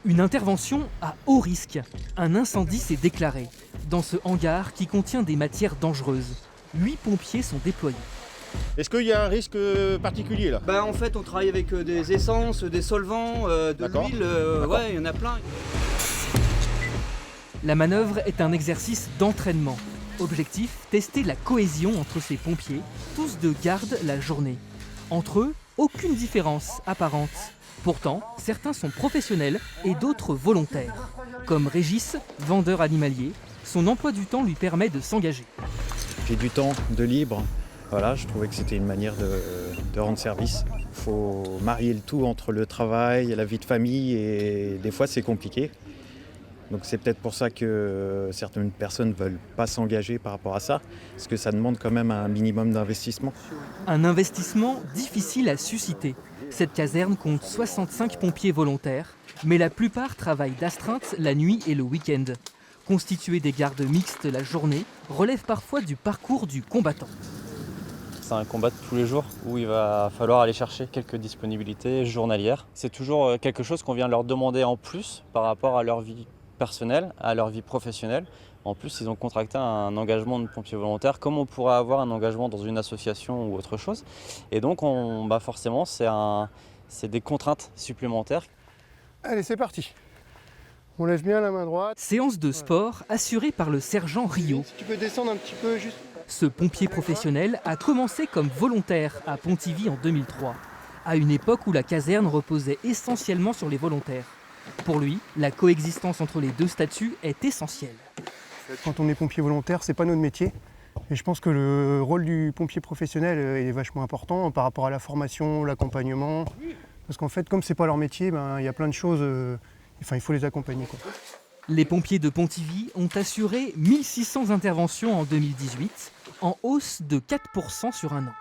Une intervention à haut risque. Un incendie s'est déclaré dans ce hangar qui contient des matières dangereuses. 8 pompiers sont déployés. Est-ce qu'il y a un risque particulier là? En fait, on travaille avec des essences, des solvants, de D'accord. l'huile, D'accord. ouais, il y en a plein. La manœuvre est un exercice d'entraînement. Objectif, tester la cohésion entre ces pompiers, tous de garde la journée. Entre eux, aucune différence apparente. Pourtant, certains sont professionnels et d'autres volontaires. Comme Régis, vendeur animalier, son emploi du temps lui permet de s'engager. J'ai du temps de libre. Voilà, je trouvais que c'était une manière de rendre service. Il faut marier le tout entre le travail et la vie de famille et des fois c'est compliqué. Donc c'est peut-être pour ça que certaines personnes ne veulent pas s'engager par rapport à ça, parce que ça demande quand même un minimum d'investissement. Un investissement difficile à susciter. Cette caserne compte 65 pompiers volontaires, mais la plupart travaillent d'astreinte la nuit et le week-end. Constituer des gardes mixtes la journée relève parfois du parcours du combattant. C'est un combat de tous les jours où il va falloir aller chercher quelques disponibilités journalières. C'est toujours quelque chose qu'on vient leur demander en plus par rapport à leur vie personnelle, à leur vie professionnelle. En plus, ils ont contracté un engagement de pompiers volontaires comme on pourrait avoir un engagement dans une association ou autre chose. Et donc, forcément, c'est des contraintes supplémentaires. Allez, c'est parti. On lève bien la main droite. Séance de sport assurée par le sergent Rio. Si tu peux descendre un petit peu, juste. Ce pompier professionnel a commencé comme volontaire à Pontivy en 2003, à une époque où la caserne reposait essentiellement sur les volontaires. Pour lui, la coexistence entre les deux statuts est essentielle. Quand on est pompier volontaire, c'est pas notre métier. Et je pense que le rôle du pompier professionnel est vachement important par rapport à la formation, l'accompagnement. Parce qu'en fait, comme c'est pas leur métier, il y a plein de choses. Il faut les accompagner, quoi. Les pompiers de Pontivy ont assuré 1600 interventions en 2018, en hausse de 4% sur un an.